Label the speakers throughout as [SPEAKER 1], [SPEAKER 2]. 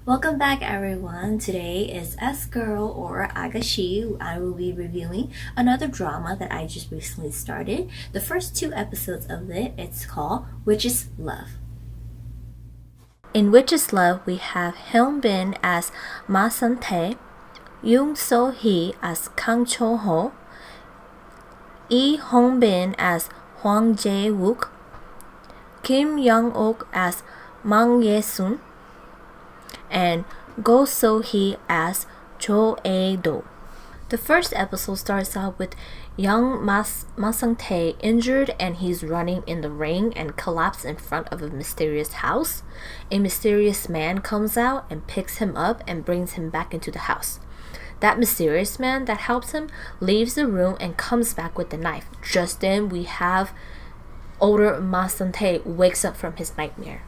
[SPEAKER 1] Welcome back, everyone. Today is S Girl or Agashi. I will be reviewing another drama that I just recently started. The first two episodes of it, it's called Witch's Love. In Witch's Love, we have Hyun Bin as Ma Sun-tae, Yoon So-hee as Kang Cho-ho, Lee Hong-bin as Hwang Jae-wook, Kim Young-ok as Mang Ye-sun, and Go So-hee as Cho A-do. The first episode starts out with young Ma Sang-tae injured, and he's running in the rain and collapsed in front of a mysterious house. A mysterious man comes out and picks him up and brings him back into the house. That mysterious man that helps him leaves the room and comes back with the knife. Just then we have older Ma Sang-tae wakes up from his nightmare.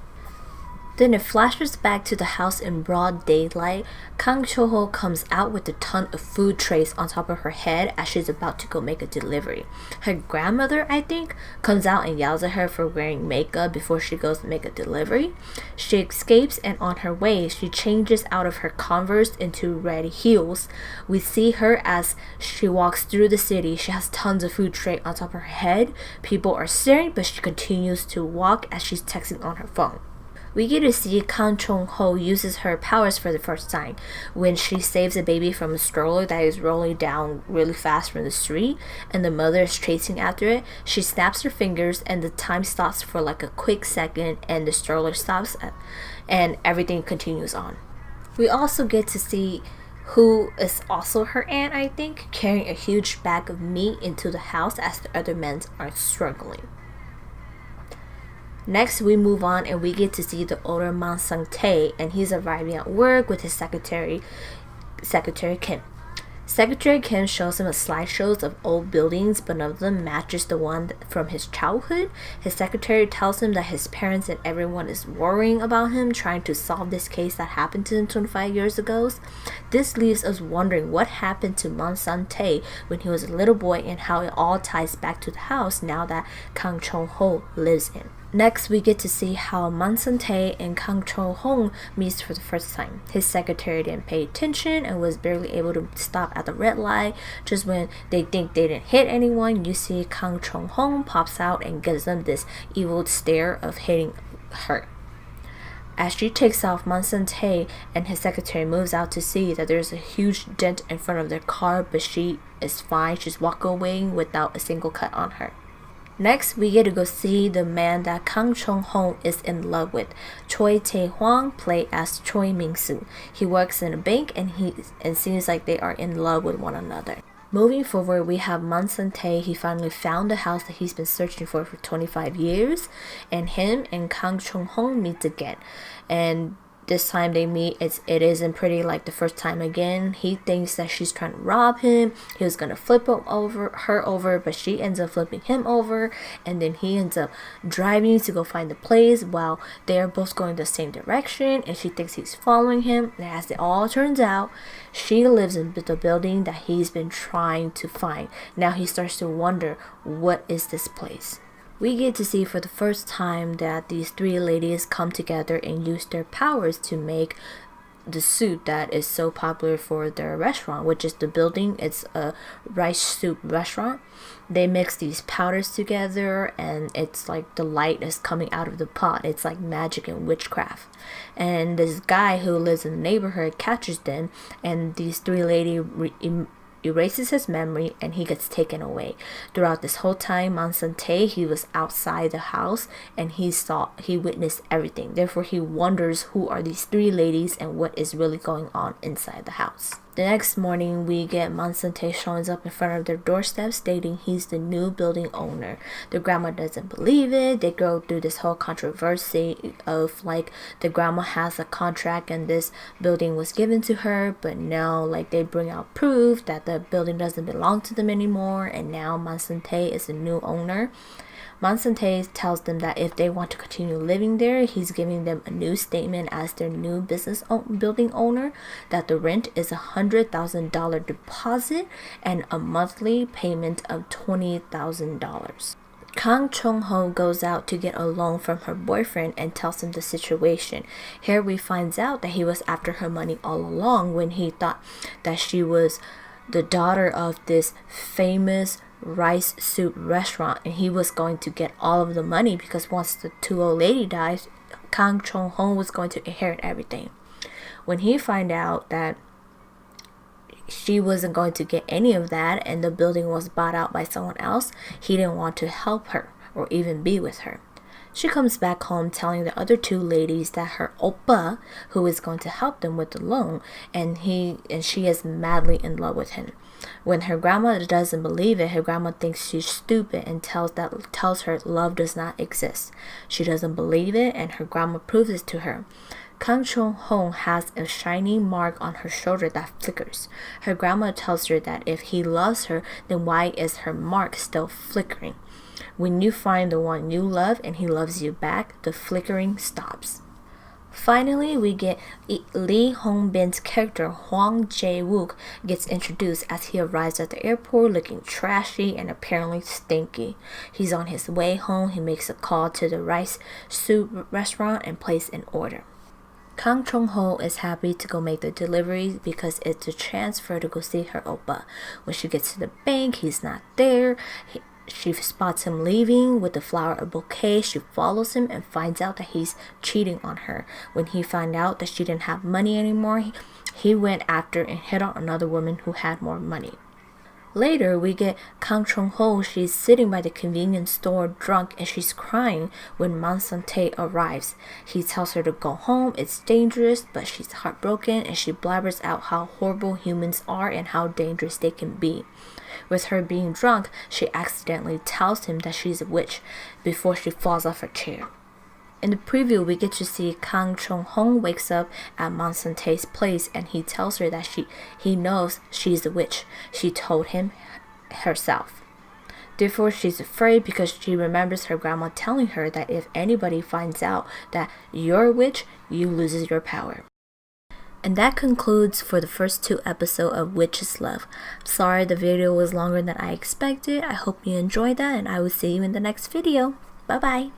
[SPEAKER 1] Then it flashes back to the house in broad daylight. Kang Cho-ho comes out with a ton of food trays on top of her head as she's about to go make a delivery. Her grandmother, I think, comes out and yells at her for wearing makeup before she goes to make a delivery. She escapes, and on her way, she changes out of her Converse into red heels. We see her as she walks through the city. She has tons of food tray on top of her head. People are staring, but she continues to walk as she's texting on her phone. We get to see Kang Chung-ho uses her powers for the first time when she saves a baby from a stroller that is rolling down really fast from the street, and the mother is chasing after it. She snaps her fingers and the time stops for like a quick second, and the stroller stops and everything continues on. We also get to see who is also her aunt, I think, carrying a huge bag of meat into the house as the other men are struggling. Next, we move on and we get to see the older Ma Sang-tae, and he's arriving at work with his secretary Kim. Secretary Kim shows him a slideshows of old buildings, but none of them matches the one from his childhood. His secretary tells him that his parents and everyone is worrying about him, trying to solve this case that happened to him 25 years ago. This leaves us wondering what happened to Ma Sang-tae when he was a little boy, and how it all ties back to the house now that Kang Chung-ho lives in. Next, we get to see how Ma Sang-tae and Kang Cho-ho meets for the first time. His secretary didn't pay attention and was barely able to stop at the red light. Just when they think they didn't hit anyone, you see Kang Cho-ho pops out and gives them this evil stare of hitting her. As she takes off, Ma Sang-tae and his secretary moves out to see that there's a huge dent in front of their car, but she is fine. She's walking away without a single cut on her. Next, we get to go see the man that Kang Chung-ho is in love with. Choi Tae-hwang, played as Choi Min-soo. He works in a bank, and seems like they are in love with one another. Moving forward, we have Ma Sang-tae. He finally found the house that he's been searching for 25 years, and him and Kang Chung-ho meet again. And this time they meet, it isn't pretty like the first time again. He thinks that she's trying to rob him. He was gonna flip her over, but she ends up flipping him over, and then he ends up driving to go find the place while they're both going the same direction, and she thinks he's following him. And as it all turns out, she lives in the building that he's been trying to find. Now he starts to wonder, what is this place? We get to see for the first time that these three ladies come together and use their powers to make the soup that is so popular for their restaurant, which is the building. It's a rice soup restaurant. They mix these powders together, and it's like the light is coming out of the pot. It's like magic and witchcraft. And this guy who lives in the neighborhood catches them, and these three ladies erases his memory, and he gets taken away. Throughout this whole time, Ma Sang-tae, he was outside the house, and he witnessed everything. Therefore, he wonders who are these three ladies and what is really going on inside the house. The next morning, we get Ma Sang-tae showing up in front of their doorstep stating he's the new building owner. The grandma doesn't believe it. They go through this whole controversy of like the grandma has a contract and this building was given to her, but no, like they bring out proof that the building doesn't belong to them anymore, and now Ma Sang-tae is the new owner. Ma Sang-tae tells them that if they want to continue living there, he's giving them a new statement as their new building owner, that the rent is $100,000 deposit and a monthly payment of $20,000. Kang Chong-ho goes out to get a loan from her boyfriend and tells him the situation. Here we find out that he was after her money all along when he thought that she was the daughter of this famous rice soup restaurant, and he was going to get all of the money because once the two old lady dies, Kang Chong-ho was going to inherit everything. When he find out that she wasn't going to get any of that and the building was bought out by someone else, he didn't want to help her or even be with her. She comes back home telling the other two ladies that her oppa, who is going to help them with the loan, and she is madly in love with him. When her grandma doesn't believe it, her grandma thinks she's stupid and tells her love does not exist. She doesn't believe it, and her grandma proves it to her. Kang Chong-ho has a shiny mark on her shoulder that flickers. Her grandma tells her that if he loves her, then why is her mark still flickering? When you find the one you love and he loves you back, the flickering stops. Finally, we get Lee Hong-bin's character Hwang Jae-wook gets introduced as he arrives at the airport looking trashy and apparently stinky. He's on his way home. He makes a call to the rice soup restaurant and places an order. Kang Chong-ho is happy to go make the delivery because it's a chance for her to go see her oppa. When she gets to the bank, he's not there. She spots him leaving with the flower bouquet. She follows him and finds out that he's cheating on her. When he found out that she didn't have money anymore, he went after and hit on another woman who had more money. Later, we get Kang Chong-ho. She's sitting by the convenience store drunk and she's crying when Man Sang-tae arrives. He tells her to go home, it's dangerous, but she's heartbroken and she blabbers out how horrible humans are and how dangerous they can be. With her being drunk, she accidentally tells him that she's a witch before she falls off her chair. In the preview, we get to see Kang Chong-ho wakes up at Man Sang-tae's place and he tells her that he knows she's a witch. She told him herself. Therefore, she's afraid because she remembers her grandma telling her that if anybody finds out that you're a witch, you lose your power. And that concludes for the first 2 episodes of Witch's Love. Sorry the video was longer than I expected. I hope you enjoyed that and I will see you in the next video. Bye bye.